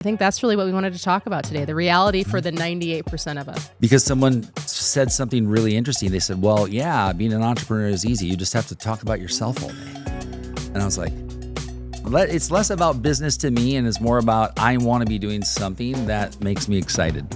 I think that's really what we wanted to talk about today, the reality for the 98% of us. Because someone said something really interesting. They said, well, yeah, being an entrepreneur is easy. You just have to talk about yourself all day. And I was like, it's less about business to me, and it's more about I want to be doing something that makes me excited.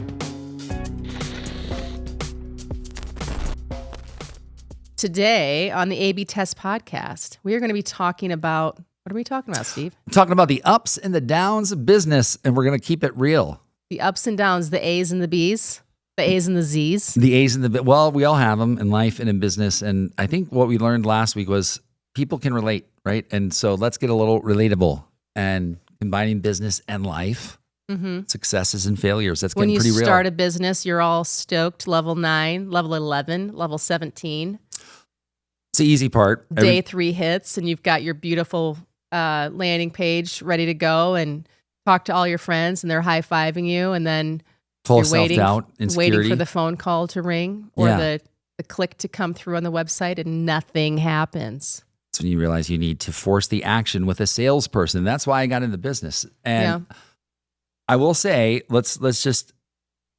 Today on the A/B Test podcast, we are going to be talking about, what are we talking about, Steve? I'm talking about the ups and the downs of business, and we're going to keep it real. The ups and downs, the A's and the B's, the A's and the Z's. The A's and the, well, we all have them in life and in business. And I think what we learned last week was people can relate, right? And so let's get a little relatable and combining business and life, successes and failures. That's getting pretty real. When you start a business, you're all stoked, level 9, level 11, level 17. It's the easy part. Day 3 hits and you've got your beautiful landing page ready to go and talk to all your friends and they're high-fiving you, and then full you're of self-doubt, insecurity. waiting for the phone call to ring or the click to come through on the website, and nothing happens. That's when you realize you need to force the action with a salesperson. That's why I got into business. And I will say, let's just,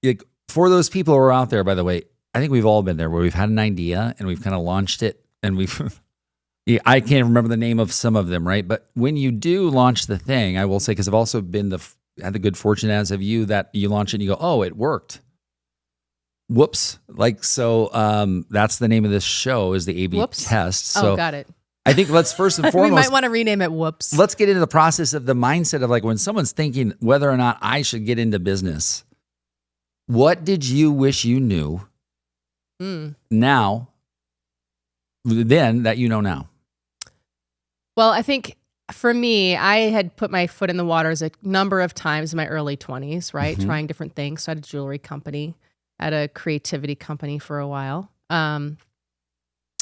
like, for those people who are out there, by the way, I think we've all been there where we've had an idea and we've kind of launched it, and we've I can't remember the name of some of them, right? But when you do launch the thing, I will say, because I've also had the good fortune, as have you, that you launch it and you go, oh, it worked. Whoops. Like, so that's the name of this show, is the A/B test. So got it. I think let's first and foremost. We might want to rename it Whoops. Let's get into the process of the mindset of, like, when someone's thinking whether or not I should get into business, what did you wish you knew now, then that you know now? Well, I think for me, I had put my foot in the waters a number of times in my early 20s, right? Trying different things. So I had a jewelry company, had a creativity company for a while. And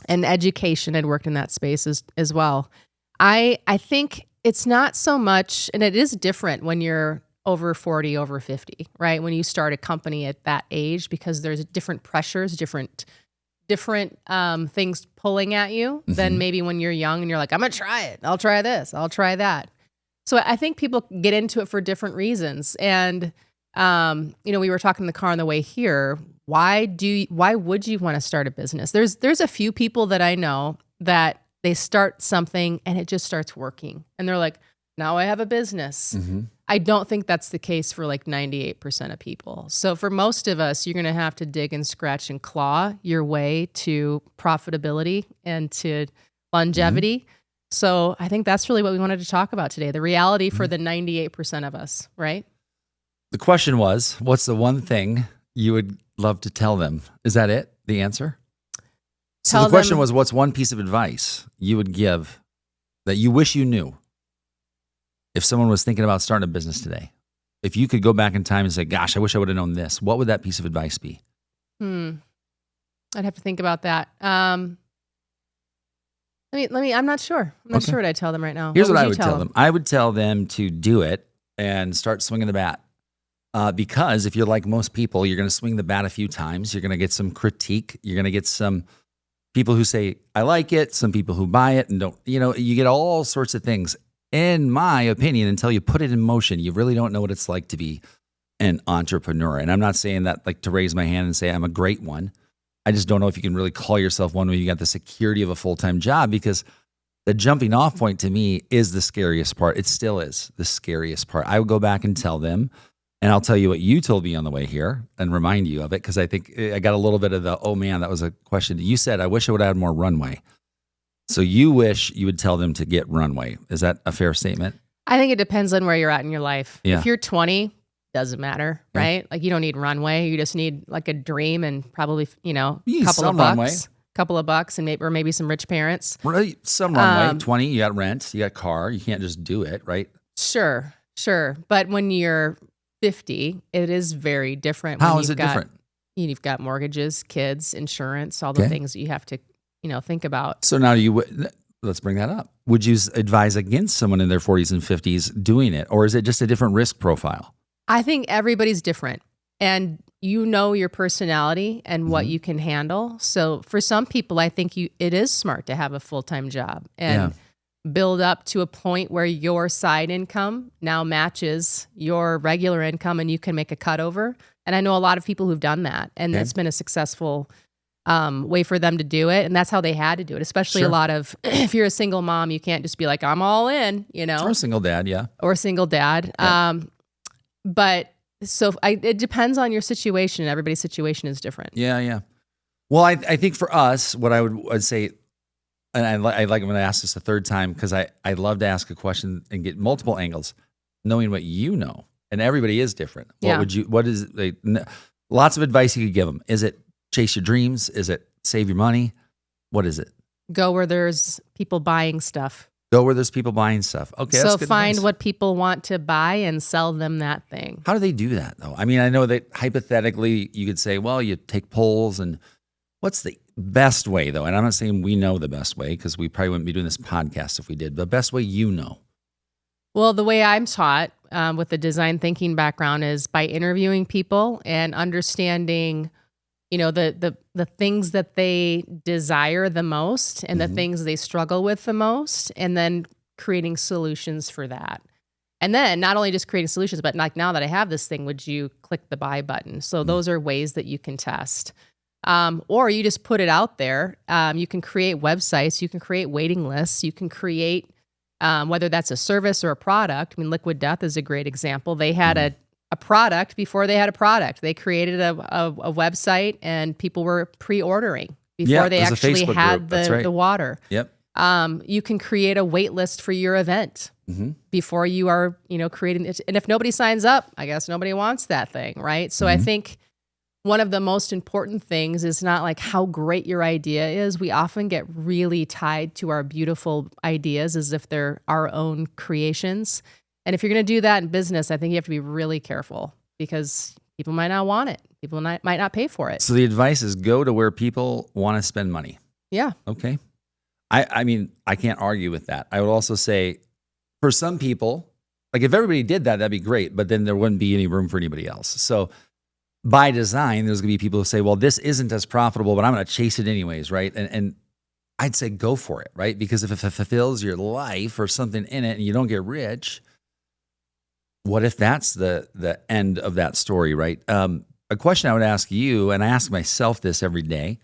education, I'd worked in that space as well. I think it's not so much, and it is different when you're over 40, over 50, right? When you start a company at that age, because there's different pressures, different things pulling at you than maybe when you're young and you're like, I'm going to try it. I'll try this. I'll try that. So I think people get into it for different reasons. And, we were talking in the car on the way here. Why would you want to start a business? There's a few people that I know that they start something and it just starts working. And they're like, now I have a business. I don't think that's the case for like 98% of people. So for most of us, you're going to have to dig and scratch and claw your way to profitability and to longevity. So I think that's really what we wanted to talk about today, the reality for the 98% of us, right? The question was, what's the one thing you would love to tell them? Is that it? The answer? So the question was, what's one piece of advice you would give that you wish you knew? If someone was thinking about starting a business today, if you could go back in time and say, gosh, I wish I would have known this, what would that piece of advice be? I'd have to think about that. I'm not sure. I'm not sure what I'd tell them right now. Here's what I would tell them. I would tell them to do it and start swinging the bat. Because if you're like most people, you're going to swing the bat a few times. You're going to get some critique. You're going to get some people who say, I like it. Some people who buy it and don't, you get all sorts of things. In my opinion, until you put it in motion, you really don't know what it's like to be an entrepreneur. And I'm not saying that like to raise my hand and say I'm a great one. I just don't know if you can really call yourself one when you got the security of a full-time job, because the jumping off point to me is the scariest part. It still is the scariest part. I would go back and tell them, and I'll tell you what you told me on the way here and remind you of it, because I think I got a little bit of the, oh man, that was a question. You said, I wish I would have had more runway. So you wish you would tell them to get runway. Is that a fair statement? I think it depends on where you're at in your life. Yeah. If you're 20, doesn't matter, right? Like you don't need runway. You just need like a dream and probably, a couple of bucks and maybe some rich parents. Right. Some runway. 20, you got rent, you got car. You can't just do it, right? Sure. But when you're 50, it is very different. How is it different? You've got mortgages, kids, insurance, all the things that you have to think about. So now let's bring that up. Would you advise against someone in their 40s and 50s doing it? Or is it just a different risk profile? I think everybody's different, and your personality and what you can handle. So for some people, I think it is smart to have a full-time job and build up to a point where your side income now matches your regular income and you can make a cut over. And I know a lot of people who've done that, and it's been a successful way for them to do it. And that's how they had to do it, especially a lot of, if you're a single mom, you can't just be like, I'm all in, Or a single dad, yeah. Or a single dad. Yeah. But so it depends on your situation. Everybody's situation is different. Yeah. Well, I think for us, what I'd say, and I like when I ask this a third time, because I love to ask a question and get multiple angles, knowing what you know, and everybody is different. What is lots of advice you could give them? Is it chase your dreams? Is it save your money? What is it? Go where there's people buying stuff. Go where there's people buying stuff. Okay, so that's good find advice. what people want to buy and sell them that thing. How do they do that, though? I mean, I know that hypothetically you could say, well, you take polls, and what's the best way, though? And I'm not saying we know the best way, because we probably wouldn't be doing this podcast if we did. The best way you know. Well, the way I'm taught with the design thinking background is by interviewing people and understanding, the things that they desire the most and the things they struggle with the most, and then creating solutions for that. And then not only just creating solutions, but like, now that I have this thing, would you click the buy button? So those are ways that you can test. Or you just put it out there. You can create websites, you can create waiting lists, you can create, whether that's a service or a product. I mean, Liquid Death is a great example. They had a product before they had a product. They created a website, and people were pre-ordering before they actually had the water. Yep. You can create a wait list for your event before you are, creating it. And if nobody signs up, I guess nobody wants that thing, right? So I think one of the most important things is not like how great your idea is. We often get really tied to our beautiful ideas as if they're our own creations. And if you're going to do that in business, I think you have to be really careful, because people might not want it. People might not pay for it. So the advice is go to where people want to spend money. Yeah. Okay. I mean, I can't argue with that. I would also say for some people, like if everybody did that, that'd be great, but then there wouldn't be any room for anybody else. So by design, there's going to be people who say, well, this isn't as profitable, but I'm going to chase it anyways, right? And I'd say go for it, right? Because if it fulfills your life or something in it and you don't get rich, what if that's the end of that story, right? A question I would ask you, and I ask myself this every day,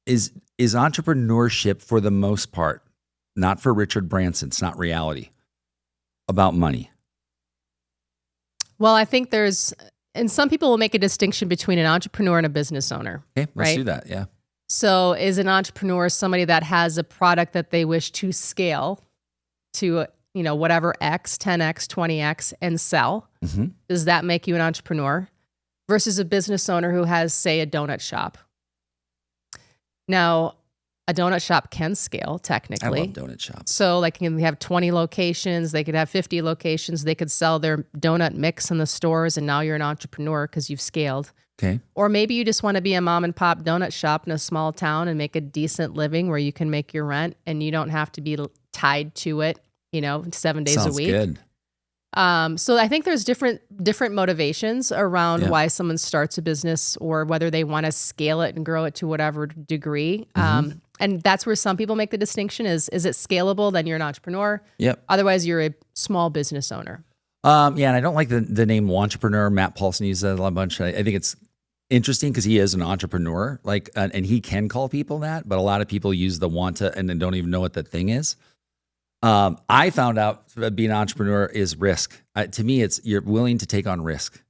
is entrepreneurship, for the most part, not for Richard Branson, it's not reality, about money? Well, I think and some people will make a distinction between an entrepreneur and a business owner. Okay, let's right? do that, yeah. So is an entrepreneur somebody that has a product that they wish to scale to, whatever X, 10X, 20X, and sell? Does that make you an entrepreneur? Versus a business owner who has, say, a donut shop. Now, a donut shop can scale, technically. I love donut shops. So like, they have 20 locations, they could have 50 locations, they could sell their donut mix in the stores, and now you're an entrepreneur because you've scaled. Okay. Or maybe you just want to be a mom and pop donut shop in a small town and make a decent living where you can make your rent and you don't have to be tied to it, 7 days a week. Sounds good. So I think there's different motivations around why someone starts a business, or whether they want to scale it and grow it to whatever degree. And that's where some people make the distinction is it scalable? Then you're an entrepreneur. Yep. Otherwise, you're a small business owner. And I don't like the name entrepreneur. Matt Paulson uses that a bunch. I think it's interesting because he is an entrepreneur, and he can call people that, but a lot of people use the want to and then don't even know what the thing is. I found out being an entrepreneur is risk. To me, it's you're willing to take on risk,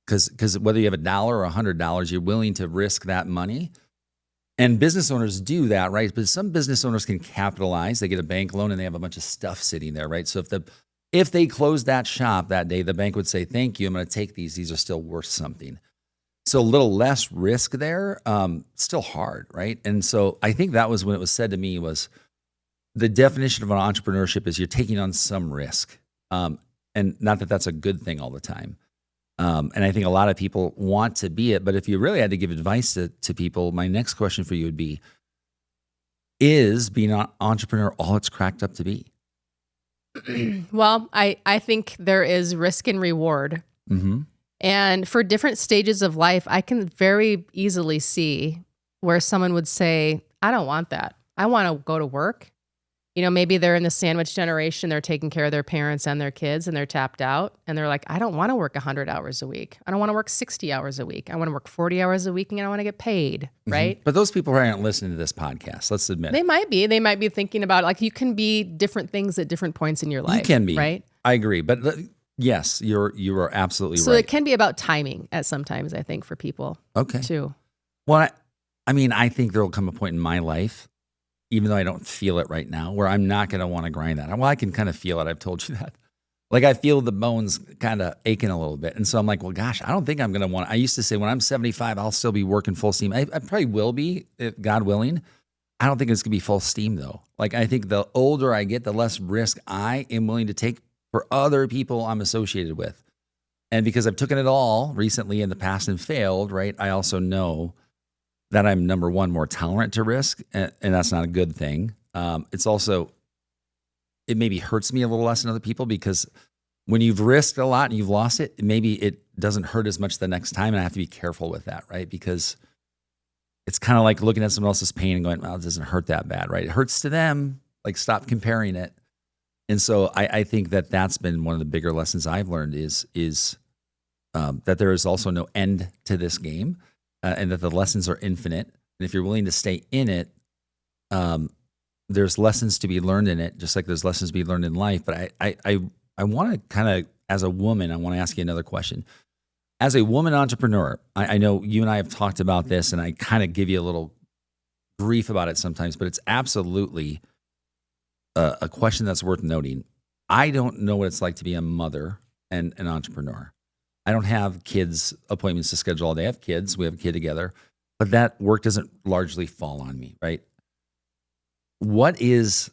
because whether you have $1 or $100, you're willing to risk that money. And business owners do that, right? But some business owners can capitalize. They get a bank loan and they have a bunch of stuff sitting there, right? So if they closed that shop that day, the bank would say, "Thank you, I'm going to take these. These are still worth something." So a little less risk there, still hard, right? And so I think that was when it was said to me was, the definition of an entrepreneurship is you're taking on some risk. And not that that's a good thing all the time. And I think a lot of people want to be it. But if you really had to give advice to people, my next question for you would be, is being an entrepreneur all it's cracked up to be? Well, I think there is risk and reward. And for different stages of life, I can very easily see where someone would say, I don't want that. I want to go to work Maybe they're in the sandwich generation, they're taking care of their parents and their kids, and they're tapped out, and they're like, I don't want to work 100 hours a week. I don't want to work 60 hours a week. I want to work 40 hours a week, and I want to get paid, right? But those people aren't listening to this podcast. Let's admit They might be. They might be thinking about, like, you can be different things at different points in your life. You can be. Right? I agree. But yes, you are absolutely right. So it can be about timing at sometimes, I think, for people too. Well, I think there will come a point in my life, even though I don't feel it right now, where I'm not going to want to grind that. Well, I can kind of feel it. I've told you that. Like, I feel the bones kind of aching a little bit. And so I'm like, well, gosh, I don't think I'm going to want I used to say when I'm 75, I'll still be working full steam. I probably will be, if God willing. I don't think it's going to be full steam, though. Like, I think the older I get, the less risk I am willing to take for other people I'm associated with. And because I've taken it all recently in the past and failed, right, I also know that I'm, number one, more tolerant to risk, and that's not a good thing. It's also, it maybe hurts me a little less than other people, because when you've risked a lot and you've lost it, maybe it doesn't hurt as much the next time, and I have to be careful with that, right? Because it's kind of like looking at someone else's pain and going, well, it doesn't hurt that bad, right? It hurts to them. Like, stop comparing it. And so I think that that's been one of the bigger lessons I've learned is that there is also no end to this game. And that the lessons are infinite. And if you're willing to stay in it, there's lessons to be learned in it, just like there's lessons to be learned in life. But I want to kind of, as a woman, I want to ask you another question. As a woman entrepreneur, I know you and I have talked about this, and I kind of give you a little grief about it sometimes, but it's absolutely a question that's worth noting. I don't know what it's like to be a mother and an entrepreneur. I don't have kids appointments to schedule all day. I have kids. We have a kid together. But that work doesn't largely fall on me, right? What is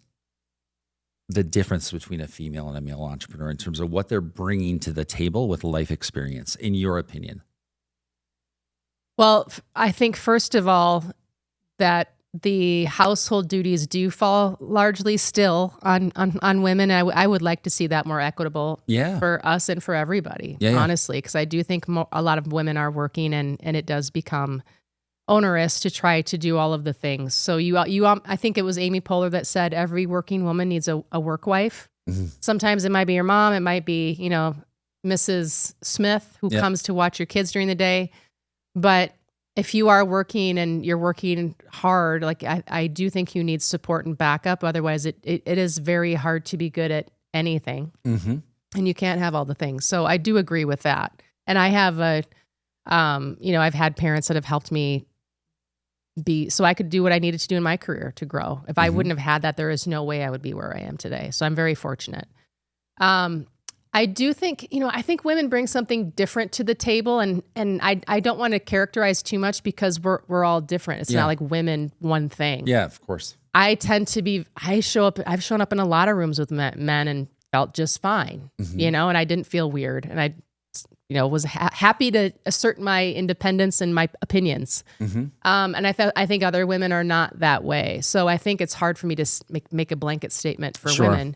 the difference between a female and a male entrepreneur in terms of what they're bringing to the table with life experience, in your opinion? Well, I think, first of all, that the household duties do fall largely still on women. I would like to see that more equitable for us and for everybody, honestly, because I do think a lot of women are working, and it does become onerous to try to do all of the things. So I think it was Amy Poehler that said every working woman needs a work wife. Mm-hmm. Sometimes it might be your mom. It might be, Mrs. Smith who comes to watch your kids during the day. But if you are working and you're working hard, like I do think you need support and backup. Otherwise, it is very hard to be good at anything. Mm-hmm. And you can't have all the things. So I do agree with that. And I have I've had parents that have helped me so I could do what I needed to do in my career to grow. If I wouldn't have had that, there is no way I would be where I am today. So I'm very fortunate. I do think, I think women bring something different to the table, and I don't want to characterize too much because we're all different. It's not like women one thing. Yeah, of course. I tend to be, I've shown up in a lot of rooms with men and felt just fine, and I didn't feel weird. And I, was happy to assert my independence and my opinions. And I think other women are not that way. So I think it's hard for me to make a blanket statement for women.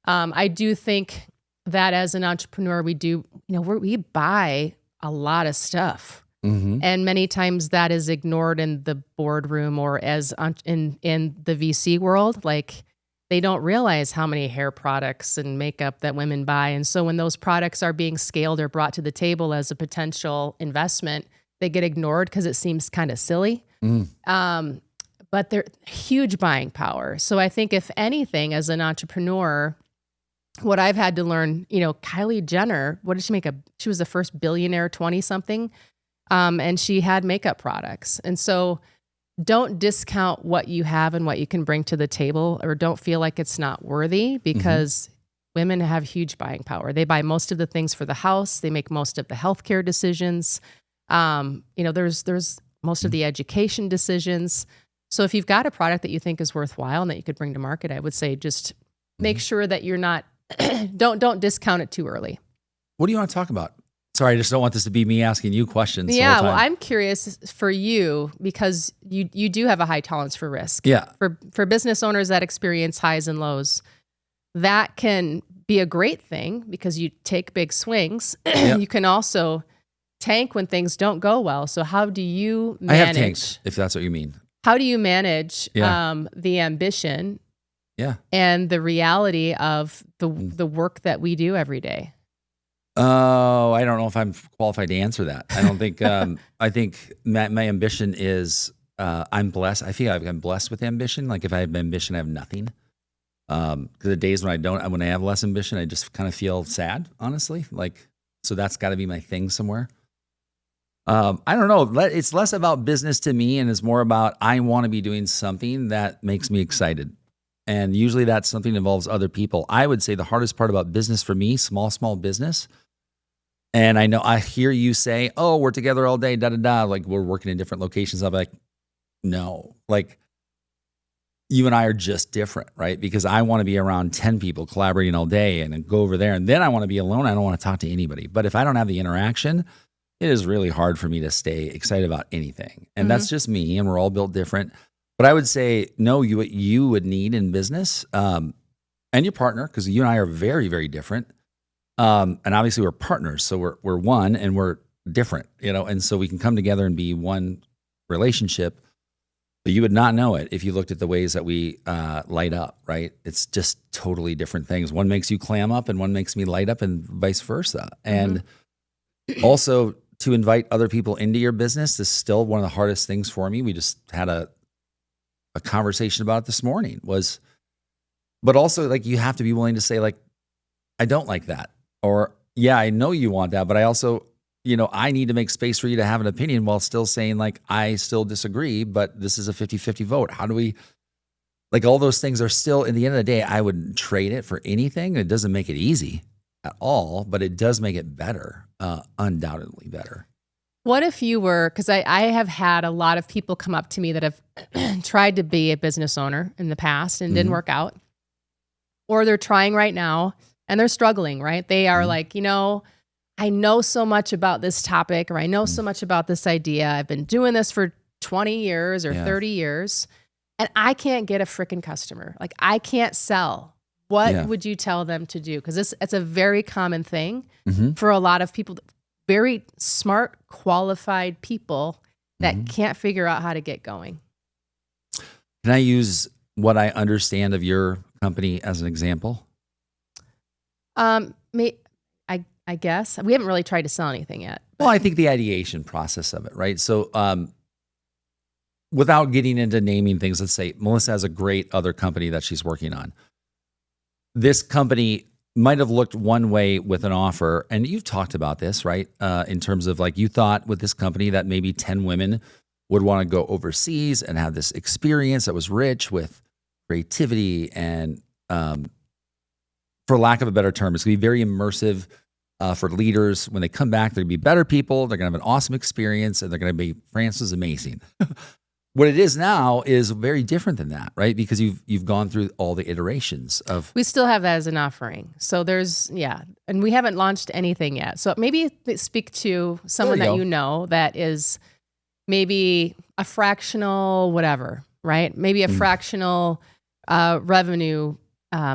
I do think that as an entrepreneur, we do, we buy a lot of stuff. And many times that is ignored in the boardroom or as in the VC world. Like, they don't realize how many hair products and makeup that women buy. And so when those products are being scaled or brought to the table as a potential investment, they get ignored because it seems kind of silly. But they're huge buying power. So I think, if anything, as an entrepreneur, what I've had to learn, Kylie Jenner, what did she make? She was the first billionaire 20-something, and she had makeup products. And so don't discount what you have and what you can bring to the table, or don't feel like it's not worthy, because women have huge buying power. They buy most of the things for the house. They make most of the healthcare decisions. There's most of the education decisions. So if you've got a product that you think is worthwhile and that you could bring to market, I would say just make sure that you're not, don't discount it too early. What do you want to talk about? Sorry, I just don't want this to be me asking you questions. Yeah, well, I'm curious for you, because you do have a high tolerance for risk. Yeah. For business owners that experience highs and lows, that can be a great thing because you take big swings. You can also tank when things don't go well. So how do you manage? I have tanked, if that's what you mean. How do you manage the ambition Yeah. and the reality of the work that we do every day? Oh, I don't know if I'm qualified to answer that. I don't think, I think my ambition is, I'm blessed. I feel like I'm blessed with ambition. Like if I have ambition, I have nothing. Cause the days when I have less ambition, I just kind of feel sad, honestly. Like, so that's gotta be my thing somewhere. I don't know. It's less about business to me and it's more about, I want to be doing something that makes me excited. And usually that's something that involves other people. I would say the hardest part about business for me, small business. And I know I hear you say, "Oh, we're together all day, da da da." Like we're working in different locations. I'm like, no, like you and I are just different, right? Because I want to be around 10 people collaborating all day and then go over there. And then I want to be alone. I don't want to talk to anybody. But if I don't have the interaction, it is really hard for me to stay excited about anything. And that's just me. And we're all built different. But I would say, no, you would need in business and your partner, because you and I are very, very different. And obviously we're partners. So we're one and we're different, and so we can come together and be one relationship. But you would not know it if you looked at the ways that we light up, right? It's just totally different things. One makes you clam up and one makes me light up and vice versa. And also to invite other people into your business is still one of the hardest things for me. We just had a conversation about it this morning but also like you have to be willing to say like, I don't like that. Or yeah, I know you want that, but I also, I need to make space for you to have an opinion while still saying like, I still disagree, but this is a 50-50 vote. How do we, like all those things are still, in the end of the day, I wouldn't trade it for anything. It doesn't make it easy at all, but it does make it better, undoubtedly better. What if you were, because I have had a lot of people come up to me that have tried to be a business owner in the past and didn't work out, or they're trying right now and they're struggling, right? They are like, I know so much about this topic, or I know so much about this idea. I've been doing this for 20 years or 30 years, and I can't get a freaking customer. Like I can't sell. What would you tell them to do? Because it's a very common thing for a lot of people, very smart, qualified people that can't figure out how to get going. Can I use what I understand of your company as an example? I guess we haven't really tried to sell anything yet. Well, I think the ideation process of it, right? So, without getting into naming things, let's say Melissa has a great other company that she's working on. This company might have looked one way with an offer, and you've talked about this, right? In terms of like you thought with this company that maybe 10 women would want to go overseas and have this experience that was rich with creativity and, for lack of a better term, it's going to be very immersive for leaders. When they come back, they're going to be better people. They're going to have an awesome experience, and they're going to be, France is amazing. What it is now is very different than that, right? Because you've gone through all the iterations of. We still have that as an offering. So there's, and we haven't launched anything yet. So maybe speak to someone that that is maybe a fractional whatever, right? Maybe a fractional revenue,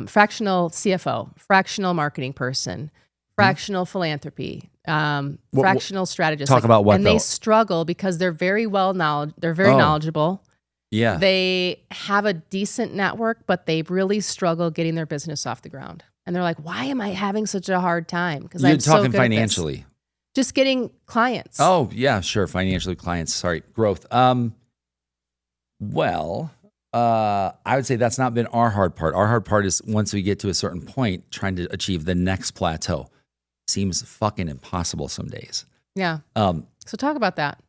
fractional CFO, fractional marketing person, fractional philanthropy, fractional strategist. Talk about what, and they struggle because they're very knowledgeable. Yeah. They have a decent network, but they really struggle getting their business off the ground. And they're like, why am I having such a hard time? Because I'm so good financially. At this. Just getting clients. Oh, yeah, sure. Financially clients. Sorry. Growth. Well, I would say that's not been our hard part. Our hard part is once we get to a certain point, trying to achieve the next plateau. Seems fucking impossible some days. Yeah. So talk about that.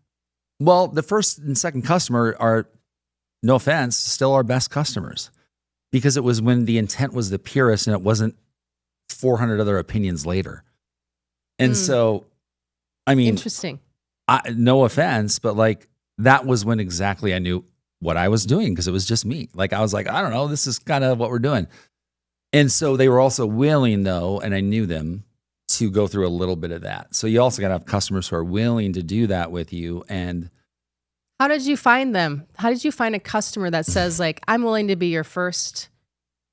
Well, the first and second customer are, no offense, still our best customers. Because it was when the intent was the purest and it wasn't 400 other opinions later. And so, I mean, interesting. No offense, but like that was when exactly I knew what I was doing because it was just me. Like I was like, I don't know, this is kind of what we're doing. And so they were also willing though, and I knew them, to go through a little bit of that. So you also got to have customers who are willing to do that with you. And how did you find them? How did you find a customer that says like, I'm willing to be your first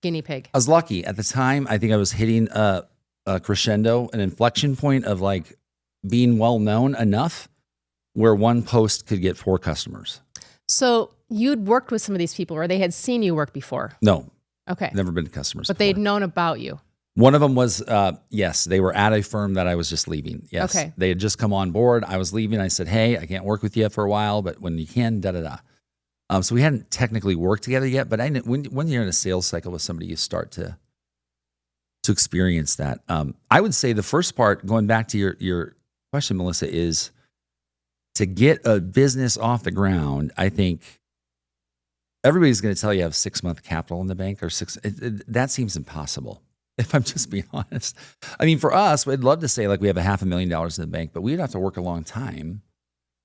guinea pig? I was lucky at the time. I think I was hitting a crescendo, an inflection point of like being well known enough where one post could get 4 customers. So you'd worked with some of these people or they had seen you work before? No. Okay. Never been customers But before. they'd known about you. One of them was, yes, they were at a firm that I was just leaving. Yes. Okay. They had just come on board. I was leaving. I said, hey, I can't work with you for a while, but when you can, so we hadn't technically worked together yet, but I knew when you're in a sales cycle with somebody, you start to experience that. I would say the first part, going back to your question, Melissa, is to get a business off the ground. I think everybody's going to tell you have 6-month capital in the bank or that seems impossible. If I'm just being honest, I mean, for us, we'd love to say like we have $500,000 in the bank, but we'd have to work a long time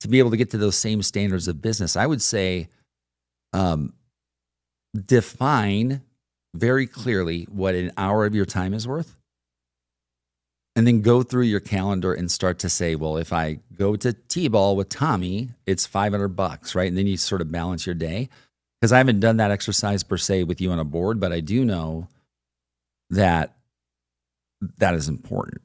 to be able to get to those same standards of business. I would say, define very clearly what an hour of your time is worth, and then go through your calendar and start to say, well, if I go to T-ball with Tommy, it's $500, right? And then you sort of balance your day. Because I haven't done that exercise per se with you on a board, but I do know that is important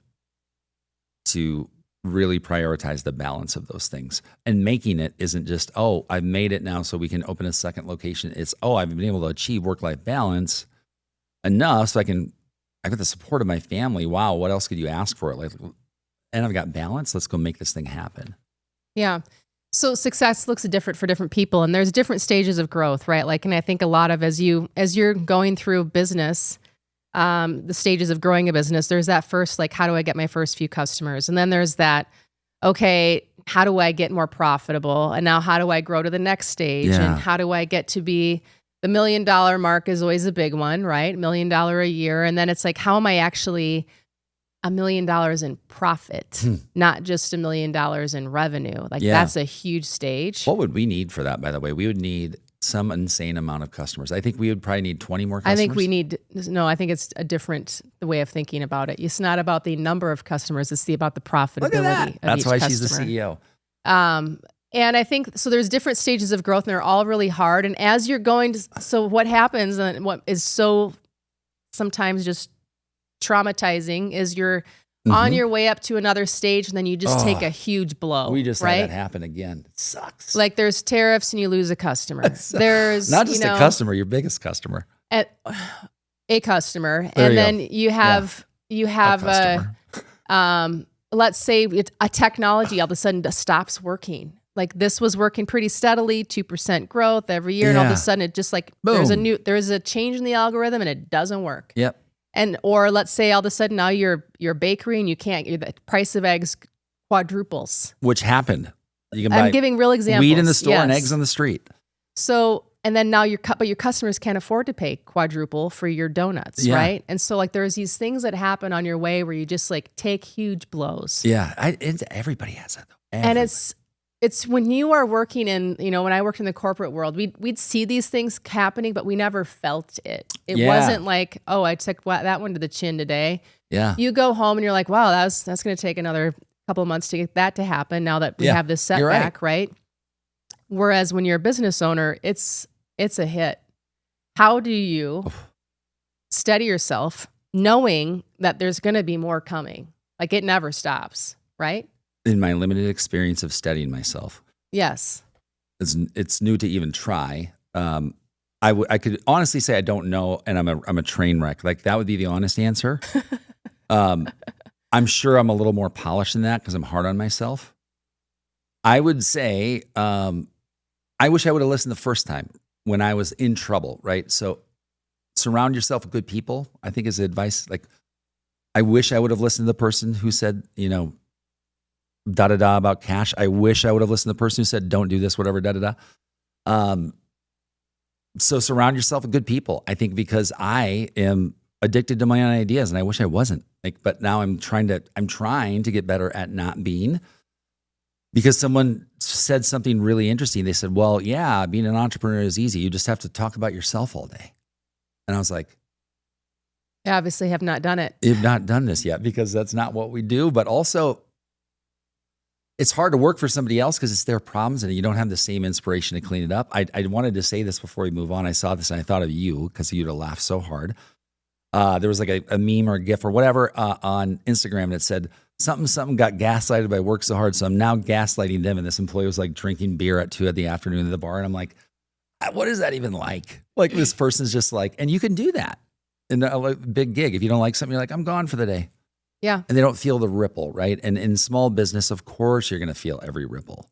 to really prioritize the balance of those things. And making it isn't just, oh, I've made it now so we can open a second location. It's, oh, I've been able to achieve work-life balance enough so I got the support of my family. Wow, what else could you ask for? And I've got balance. Let's go make this thing happen. Yeah. So success looks different for different people, and there's different stages of growth, right? Like, and I think a lot of as you're going through business, the stages of growing a business, there's that first, like, how do I get my first few customers? And then there's that, okay, how do I get more profitable? And now how do I grow to the next stage? Yeah. And how do I get to be the $1 million mark is always a big one, right? $1 million a year. And then it's like, how am I actually $1 million in profit, not just $1 million in revenue? Like that's a huge stage. What would we need for that, by the way? We would need some insane amount of customers. I think we would probably need 20 more customers. I think it's a different way of thinking about it. It's not about the number of customers, it's about the profitability Look at that. of That's each why customer. she's the CEO. And I think, so there's different stages of growth and they're all really hard. And as you're going to, so what happens and what is so sometimes just traumatizing is you're on your way up to another stage and then you just take a huge blow. We just right? had that happen again. It sucks. Like there's tariffs and you lose a customer. There's not just a customer, your biggest customer. A customer. And then you have let's say a technology all of a sudden just stops working. Like this was working pretty steadily, 2% growth every year. And all of a sudden it just like, boom, there's a change in the algorithm and it doesn't work. Yep. And, or let's say all of a sudden now you're a bakery and the price of eggs quadruples. Which happened. You can buy I'm giving real examples. Weed in the store and eggs on the street. So, and then now but your customers can't afford to pay quadruple for your donuts, right? And so like there's these things that happen on your way where you just like take huge blows. Yeah, everybody has that though. Everybody. And it's when you are working in, when I worked in the corporate world, we'd see these things happening, but we never felt it. It wasn't like, oh, I took that one to the chin today. Yeah. You go home and you're like, wow, that's going to take another couple of months to get that to happen now that we have this setback, right? Whereas when you're a business owner, it's a hit. How do you steady yourself knowing that there's going to be more coming? Like it never stops, right? In my limited experience of studying myself. Yes. It's new to even try. I could honestly say I don't know, and I'm a train wreck. Like that would be the honest answer. I'm sure I'm a little more polished than that because I'm hard on myself. I would say I wish I would have listened the first time when I was in trouble, right? So surround yourself with good people, I think is the advice. Like I wish I would have listened to the person who said, da-da-da about cash. I wish I would have listened to the person who said, don't do this, whatever, da-da-da. So surround yourself with good people. I think because I am addicted to my own ideas and I wish I wasn't. But now I'm trying to get better at not being, because someone said something really interesting. They said, well, yeah, being an entrepreneur is easy. You just have to talk about yourself all day. And I was like, I obviously have not done it. You've not done this yet because that's not what we do. But also, it's hard to work for somebody else because it's their problems and you don't have the same inspiration to clean it up. I wanted to say this before we move on. I saw this and I thought of you because you'd have laughed so hard. There was like a meme or a GIF or whatever on Instagram that said, something got gaslighted by work so hard. So I'm now gaslighting them. And this employee was like drinking beer at 2 in the afternoon at the bar. And I'm like, what is that even like? Like this person's just like, and you can do that in a like, big gig. If you don't like something, you're like, I'm gone for the day. Yeah. And they don't feel the ripple, right? And in small business, of course, you're going to feel every ripple.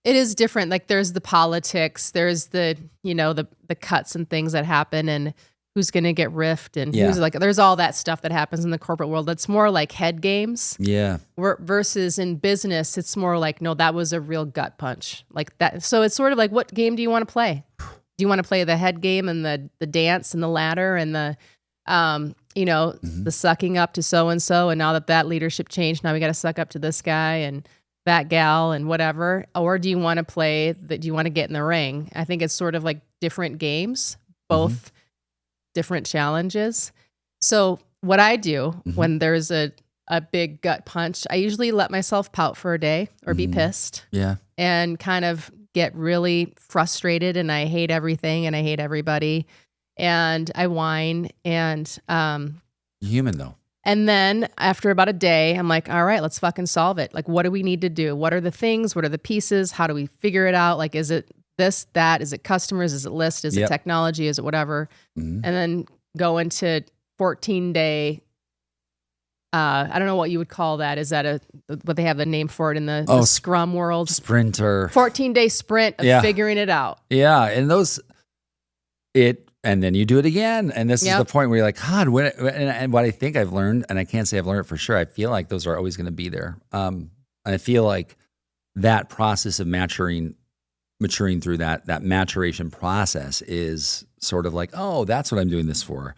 It is different. Like there's the politics, there's the, the cuts and things that happen and who's going to get riffed and who's like, there's all that stuff that happens in the corporate world. That's more like head games. Yeah. Versus in business, it's more like, no, that was a real gut punch like that. So it's sort of like, what game do you want to play? Do you want to play the head game and the dance and the ladder and the, the sucking up to so-and-so. And now that leadership changed, now we got to suck up to this guy and that gal and whatever. Or do you want to play that? Do you want to get in the ring? I think it's sort of like different games, both different challenges. So what I do when there's a big gut punch, I usually let myself pout for a day or be pissed. Yeah. And kind of get really frustrated and I hate everything and I hate everybody. And I whine and human though. And then after about a day, I'm like, all right, let's fucking solve it. Like, what do we need to do? What are the things? What are the pieces? How do we figure it out? Like, is it this, that? Is it customers? Is it list? Is it technology? Is it whatever? And then go into 14-day, I don't know what you would call that. Is that what they have the name for it in the Scrum world? Sprinter. 14-day sprint of figuring it out. Yeah. And and then you do it again. And this is the point where you're like, God, and what I think I've learned, and I can't say I've learned it for sure, I feel like those are always going to be there. And I feel like that process of maturing through that maturation process is sort of like, oh, that's what I'm doing this for.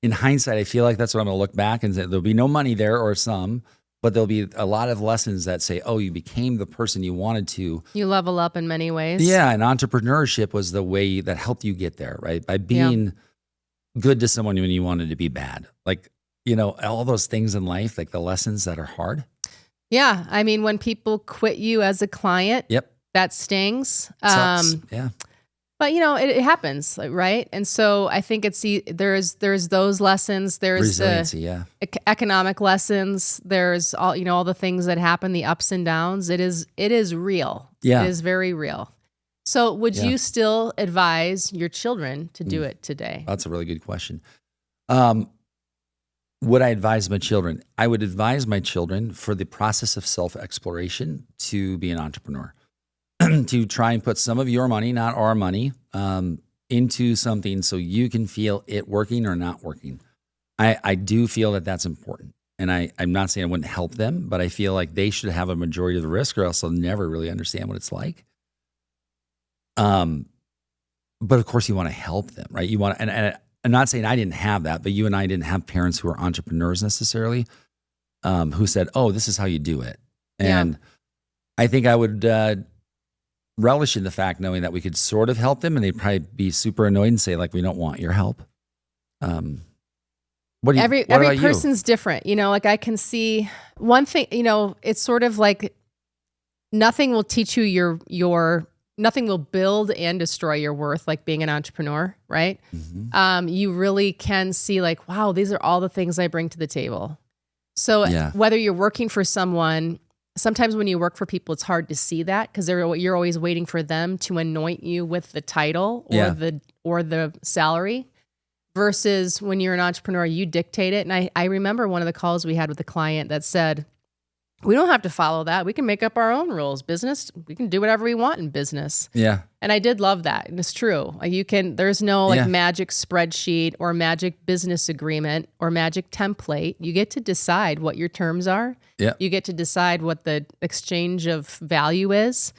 In hindsight, I feel like that's what I'm going to look back and say, there'll be no money there or some, but there'll be a lot of lessons that say, oh, you became the person you wanted to. You level up in many ways. Yeah, and entrepreneurship was the way that helped you get there, right? By being good to someone when you wanted to be bad. Like, all those things in life, like the lessons that are hard. Yeah, I mean, when people quit you as a client, that stings. Sucks. Yeah. But it happens, right? And so I think there's those lessons. There's resiliency, economic lessons. There's all the things that happen, the ups and downs. It is real. Yeah, it is very real. So would you still advise your children to do it today? That's a really good question. Would I advise my children? I would advise my children for the process of self-exploration to be an entrepreneur. To try and put some of your money, not our money, into something so you can feel it working or not working. I do feel that that's important. And I'm not saying I wouldn't help them, but I feel like they should have a majority of the risk or else they'll never really understand what it's like. But of course you want to help them, right? You want, and I'm not saying I didn't have that, but you and I didn't have parents who were entrepreneurs necessarily, who said, oh, this is how you do it. And I think I would, relish in the fact knowing that we could sort of help them and they'd probably be super annoyed and say like, we don't want your help. Every person's different, like I can see one thing, it's sort of like nothing will teach you nothing will build and destroy your worth like being an entrepreneur, right? You really can see like, wow, these are all the things I bring to the table. So whether you're working for someone, sometimes when you work for people, it's hard to see that because you're always waiting for them to anoint you with the title or the salary. Versus when you're an entrepreneur, you dictate it. And I remember one of the calls we had with a client that said, we don't have to follow that. We can make up our own rules. Business, we can do whatever we want in business. Yeah. And I did love that. And it's true. There's no magic spreadsheet or magic business agreement or magic template. You get to decide what your terms are. Yeah. You get to decide what the exchange of value is.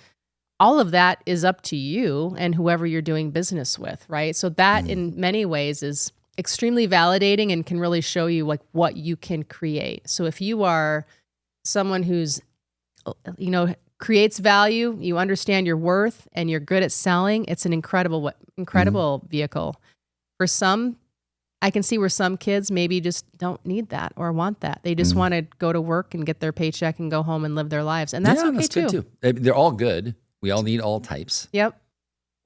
All of that is up to you and whoever you're doing business with, right? So that in many ways is extremely validating and can really show you like what you can create. So if you are someone who's, creates value, you understand your worth and you're good at selling, it's an incredible vehicle. For some, I can see where some kids maybe just don't need that or want that. They just want to go to work and get their paycheck and go home and live their lives. And that's okay good too. They're all good. We all need all types. Yep.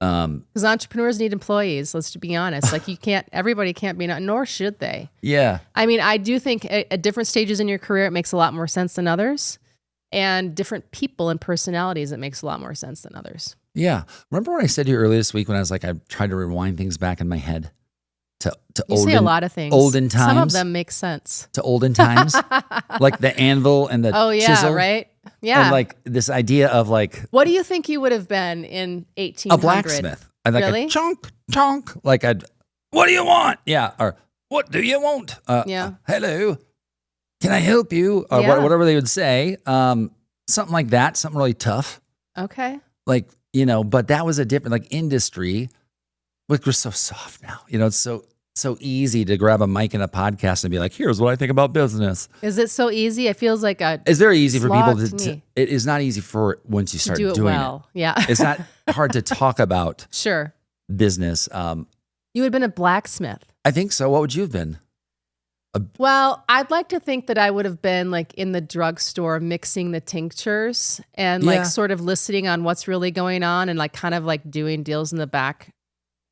Because entrepreneurs need employees. Let's be honest. Like everybody can't be, nor should they. Yeah. I mean, I do think at different stages in your career, it makes a lot more sense than others. and different people and personalities, it makes a lot more sense than others. Yeah. Remember what I said to you earlier this week when I was like, I tried to rewind things back in my head to You say a lot of things. olden times. Some of them make sense. To olden times, like the anvil and the chisel. Right? Yeah. And like this idea of like, what do you think you would have been in 1800? a blacksmith. I'd like Really? a chunk. Like what do you want? Yeah. Or what do you want? Hello. Can I help you? Or whatever they would say. Something like that. Something really tough. Okay. Like, but that was a different like industry. Like we're so soft now. It's so easy to grab a mic in a podcast and be like, here's what I think about business. Is it so easy? It feels like it's very easy for people to it is not easy for once you start do it doing well. it. Yeah. It's not hard to talk about Sure. business. You would have been a blacksmith. I think so. What would you have been? Well, I'd like to think that I would have been like in the drugstore mixing the tinctures and like sort of listening on what's really going on and like kind of like doing deals in the back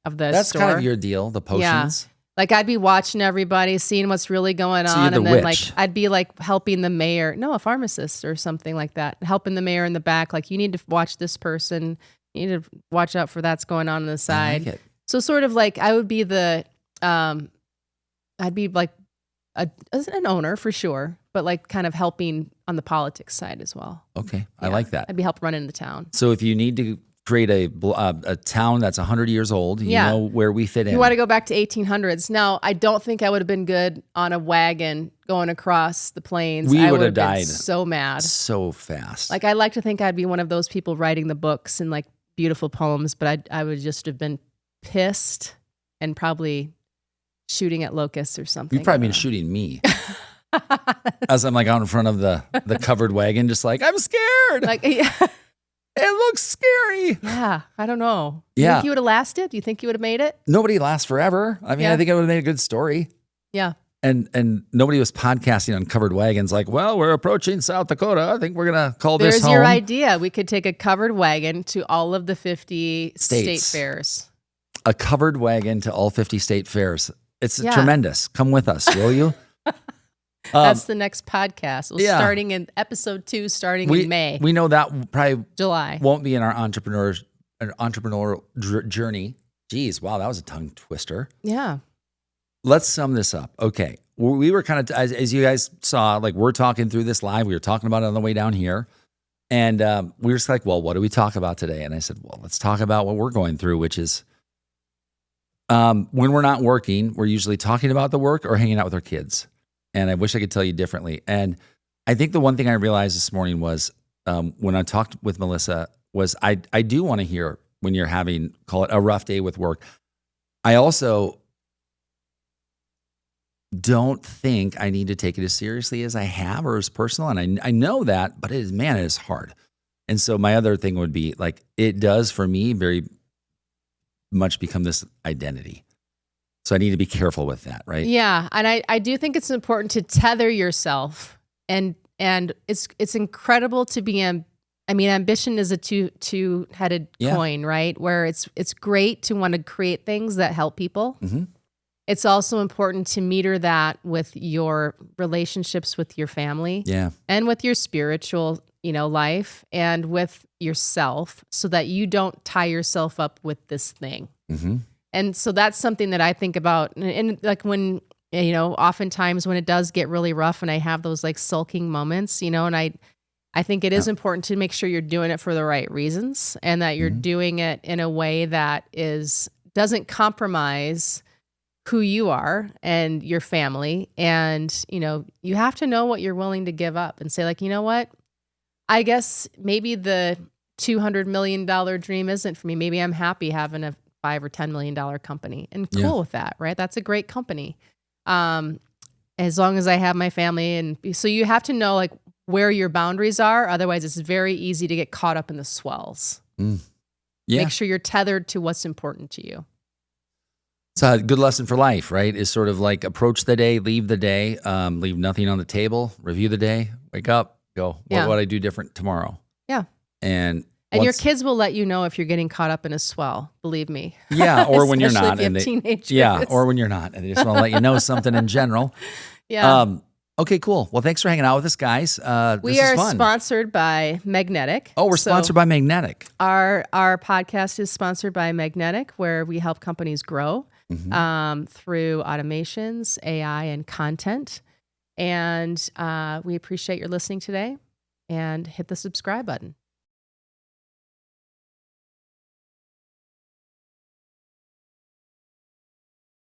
of the That's store. kind of your deal, the potions. Yeah. Like I'd be watching everybody, seeing what's really going So on, you're the and then witch. like I'd be like helping the mayor, a pharmacist or something like that, helping the mayor in the back. Like you need to watch this person, you need to watch out for that's going on the side. I like it. So sort of like I would be the, I'd be like as an owner for sure, but like kind of helping on the politics side as well. Okay, I like that. I'd be helping running the town. So if you need to create a town that's 100 years old, you know where we fit in. You want to go back to 1800s. Now, I don't think I would have been good on a wagon going across the plains. We I would have been died so mad. so fast. Like I like to think I'd be one of those people writing the books and like beautiful poems, but I would just have been pissed and probably shooting at locusts or something. You've probably been shooting me. As I'm like out in front of the covered wagon, just like, I'm scared. Like, yeah. It looks scary. Yeah, I don't know. Yeah. You think you would have lasted? Do you think you would have made it? Nobody lasts forever. I mean, I think it would have made a good story. Yeah. And nobody was podcasting on covered wagons like, well, we're approaching South Dakota. I think we're going to call this home. There's your idea. We could take a covered wagon to all of the 50 States. state fairs. A covered wagon to all 50 state fairs. It's tremendous. Come with us, will you? That's the next podcast. Starting in episode 2, starting in May. We know that probably July won't be in our entrepreneurial journey. Geez, wow, that was a tongue twister. Yeah. Let's sum this up. Okay, we were kind of, as you guys saw, like we're talking through this live. We were talking about it on the way down here. And we were just like, well, what do we talk about today? And I said, well, let's talk about what we're going through, which is when we're not working, we're usually talking about the work or hanging out with our kids. And I wish I could tell you differently. And I think the one thing I realized this morning was when I talked with Melissa was I do want to hear when you're having, call it a rough day with work. I also don't think I need to take it as seriously as I have or as personal. And I know that, but it is hard. And so my other thing would be like, it does for me very much become this identity. So I need to be careful with that, right? Yeah, and I do think it's important to tether yourself, and it's incredible to be. Ambition is a two-headed coin, right? Where it's great to want to create things that help people. Mm-hmm. It's also important to meter that with your relationships with your family, and with your spiritual, life, and with yourself, so that you don't tie yourself up with this thing. Mm-hmm. And so that's something that I think about. And like when, oftentimes when it does get really rough and I have those like sulking moments, and I think it is important to make sure you're doing it for the right reasons and that you're doing it in a way that doesn't compromise who you are and your family. And, you have to know what you're willing to give up and say like, you know what, I guess maybe the $200 million dream isn't for me. Maybe I'm happy having a $5 or $10 million company and cool with that, right? That's a great company. As long as I have my family. And so you have to know like where your boundaries are. Otherwise it's very easy to get caught up in the swells. Make sure you're tethered to what's important to you. It's a good lesson for life, right? Is sort of like approach the day, leave the day, leave nothing on the table, review the day, wake up, go, what would I do different tomorrow? Yeah. And your kids will let you know if you're getting caught up in a swell, believe me. Yeah, or when you're not. If you have teenagers. Yeah, or when you're not. And they just want to let you know something in general. Yeah. Okay, cool. Well, thanks for hanging out with us, guys. This We is are fun. sponsored by Magnetic. Oh, we're sponsored by Magnetic. Our podcast is sponsored by Magnetic, where we help companies grow through automations, AI, and content. And we appreciate your listening today. And hit the subscribe button.